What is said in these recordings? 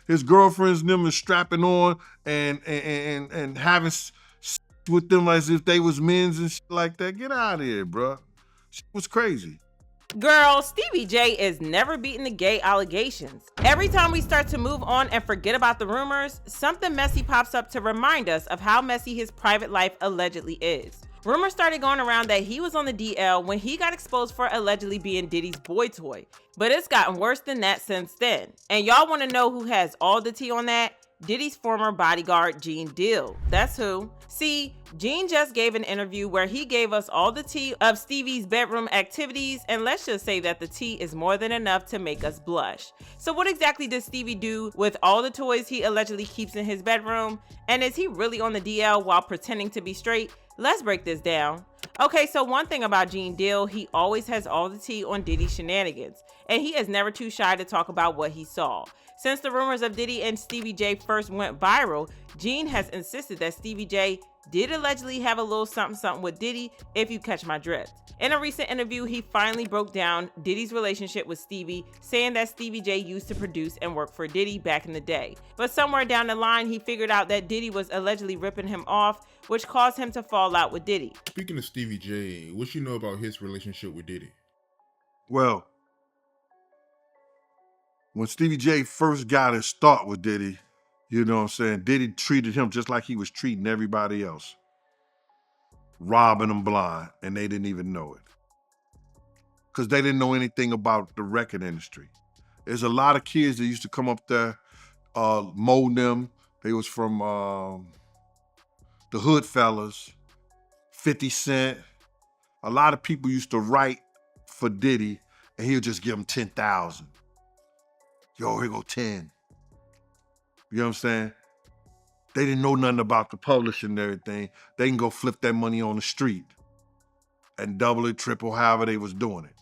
his girlfriends and them is strapping on and having with them as if they was men's and shit like that. Get out of here, bro. Shit was crazy. Girl, Stevie J is never beating the gay allegations. Every time we start to move on and forget about the rumors, something messy pops up to remind us of how messy his private life allegedly is. Rumors started going around that he was on the DL when he got exposed for allegedly being Diddy's boy toy. But it's gotten worse than that since then. And y'all want to know who has all the tea on that? Diddy's former bodyguard, Gene Deal. That's who. See, Gene just gave an interview where he gave us all the tea of Stevie's bedroom activities, and let's just say that the tea is more than enough to make us blush. So what exactly does Stevie do with all the toys he allegedly keeps in his bedroom? And is he really on the DL while pretending to be straight? Let's break this down. Okay, so one thing about Gene Deal, he always has all the tea on Diddy's shenanigans, and he is never too shy to talk about what he saw. Since the rumors of Diddy and Stevie J first went viral, Gene has insisted that Stevie J did allegedly have a little something with Diddy, if you catch my drift. In a recent interview, he finally broke down Diddy's relationship with Stevie, saying that Stevie J used to produce and work for Diddy back in the day. But somewhere down the line, he figured out that Diddy was allegedly ripping him off, which caused him to fall out with Diddy. Speaking of Stevie J, what you know about his relationship with Diddy? Well, when Stevie J first got his start with Diddy, you know what I'm saying, Diddy treated him just like he was treating everybody else. Robbing them blind, and they didn't even know it. Because they didn't know anything about the record industry. There's a lot of kids that used to come up there, mold them. They was from the Hood Fellas, 50 Cent. A lot of people used to write for Diddy, and he'll just give them 10,000. Yo, here go 10. You know what I'm saying? They didn't know nothing about the publishing and everything. They can go flip that money on the street and double it, triple, however they was doing it.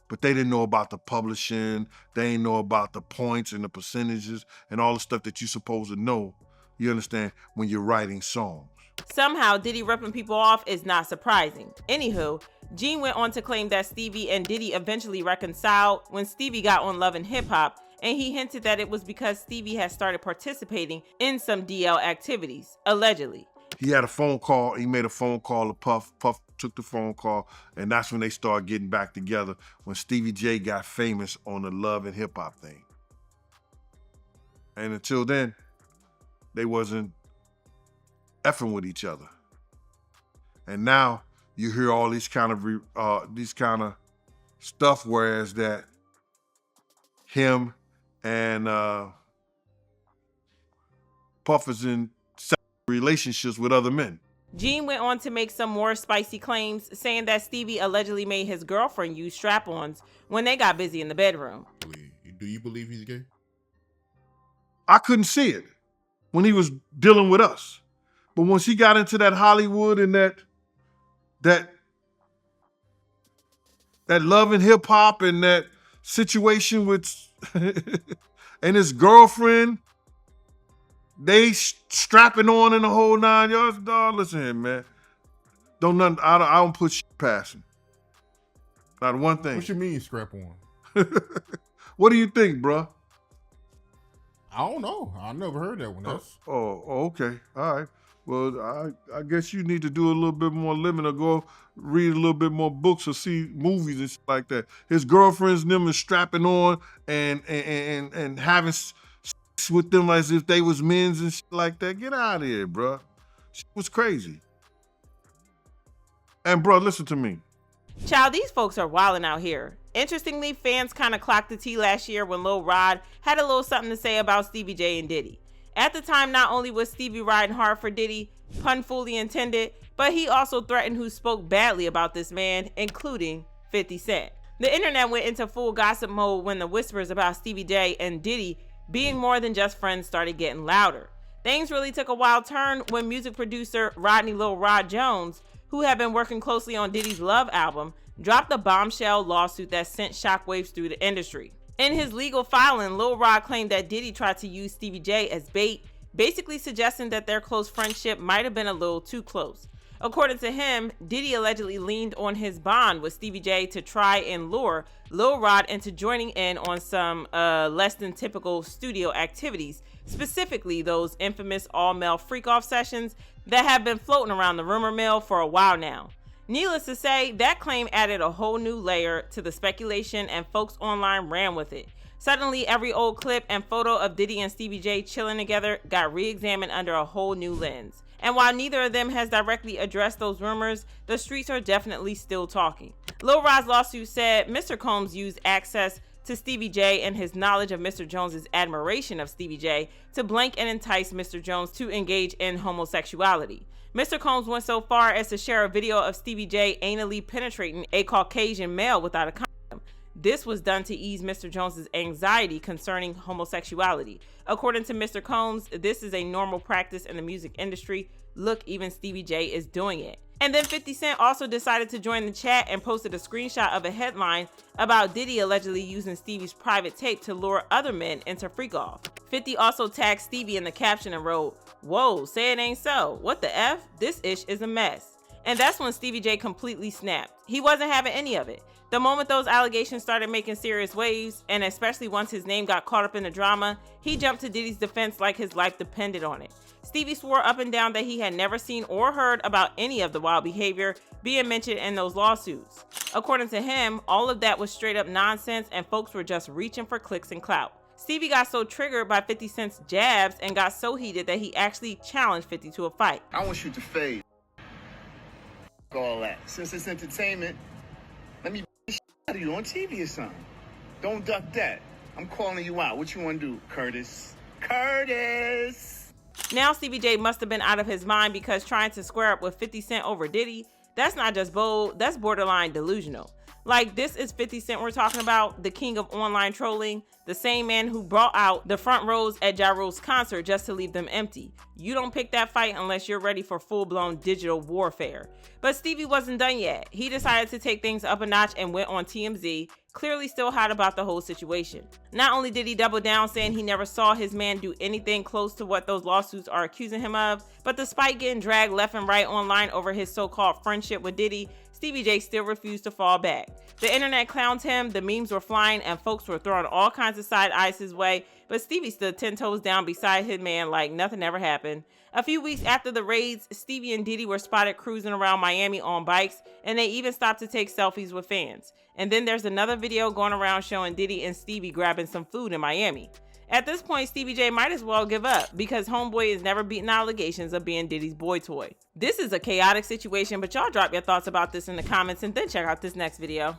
But they didn't know about the publishing. They didn't know about the points and the percentages and all the stuff that you're supposed to know, you understand, when you're writing songs. Somehow, Diddy ripping people off is not surprising. Anywho, Gene went on to claim that Stevie and Diddy eventually reconciled when Stevie got on Love and Hip Hop, and he hinted that it was because Stevie had started participating in some DL activities, allegedly. He had a phone call, he made a phone call to Puff. Puff took the phone call, and that's when they started getting back together, when Stevie J got famous on the Love and Hip Hop thing. And until then, they wasn't effing with each other. And now you hear all these kind of stuff, whereas that him and Puff is in relationships with other men. Gene went on to make some more spicy claims, saying that Stevie allegedly made his girlfriend use strap-ons when they got busy in the bedroom. Do you believe he's gay? I couldn't see it when he was dealing with us. But once he got into that Hollywood and that Love and Hip Hop and that situation with and his girlfriend, they strapping on in the whole 9 yards. Dog, listen here, man. I don't put shit past him. Not one thing. What you mean strap on? What do you think, bro? I don't know. I never heard that one. Okay. All right. Well, I guess you need to do a little bit more living or go read a little bit more books or see movies and shit like that. His girlfriends and them is strapping on and having sex with them as if they was men's and shit like that. Get out of here, bro. Shit was crazy. And bro, listen to me. Child, these folks are wilding out here. Interestingly, fans kind of clocked the tea last year when Lil Rod had a little something to say about Stevie J and Diddy. At the time, not only was Stevie riding hard for Diddy, pun fully intended, but he also threatened who spoke badly about this man, including 50 Cent. The internet went into full gossip mode when the whispers about Stevie J and Diddy being more than just friends started getting louder. Things really took a wild turn when music producer Rodney Lil Rod Jones, who had been working closely on Diddy's Love album, dropped a bombshell lawsuit that sent shockwaves through the industry. In his legal filing, Lil Rod claimed that Diddy tried to use Stevie J as bait, basically suggesting that their close friendship might have been a little too close. According to him, Diddy allegedly leaned on his bond with Stevie J to try and lure Lil Rod into joining in on some less than typical studio activities, specifically those infamous all-male freak-off sessions that have been floating around the rumor mill for a while now. Needless to say, that claim added a whole new layer to the speculation, and folks online ran with it. Suddenly, every old clip and photo of Diddy and Stevie J chilling together got re-examined under a whole new lens. And while neither of them has directly addressed those rumors, the streets are definitely still talking. Lil Rod's lawsuit said Mr. Combs used access to Stevie J and his knowledge of Mr. Jones's admiration of Stevie J to blank and entice Mr. Jones to engage in homosexuality. Mr. Combs went so far as to share a video of Stevie J anally penetrating a Caucasian male without a condom. This was done to ease Mr. Jones's anxiety concerning homosexuality. According to Mr. Combs, this is a normal practice in the music industry. Look, even Stevie J is doing it. And then 50 Cent also decided to join the chat and posted a screenshot of a headline about Diddy allegedly using Stevie's private tape to lure other men into freak-off. 50 also tagged Stevie in the caption and wrote, "Whoa, say it ain't so. What the F? This ish is a mess." And that's when Stevie J completely snapped. He wasn't having any of it. The moment those allegations started making serious waves, and especially once his name got caught up in the drama, he jumped to Diddy's defense like his life depended on it. Stevie swore up and down that he had never seen or heard about any of the wild behavior being mentioned in those lawsuits. According to him, all of that was straight up nonsense and folks were just reaching for clicks and clout. Stevie got so triggered by 50 Cent's jabs and got so heated that he actually challenged 50 to a fight. I want you to fade all that. Since it's entertainment, let me out of you on TV or something. Don't duck that. I'm calling you out. What you want to do, Curtis? Curtis! Now Stevie J must have been out of his mind, because trying to square up with 50 Cent over Diddy, that's not just bold, that's borderline delusional. Like, this is 50 Cent we're talking about, the king of online trolling, the same man who brought out the front rows at Ja Rule's concert just to leave them empty. You don't pick that fight unless you're ready for full-blown digital warfare. But Stevie wasn't done yet. He decided to take things up a notch and went on TMZ, clearly still hot about the whole situation. Not only did he double down saying he never saw his man do anything close to what those lawsuits are accusing him of, but despite getting dragged left and right online over his so-called friendship with Diddy, Stevie J still refused to fall back. The internet clowned him, the memes were flying, and folks were throwing all kinds of side eyes his way, but Stevie stood 10 toes down beside his man like nothing ever happened. A few weeks after the raids, Stevie and Diddy were spotted cruising around Miami on bikes, and they even stopped to take selfies with fans. And then there's another video going around showing Diddy and Stevie grabbing some food in Miami. At this point, Stevie J might as well give up, because homeboy is never beating allegations of being Diddy's boy toy. This is a chaotic situation, but y'all drop your thoughts about this in the comments and then check out this next video.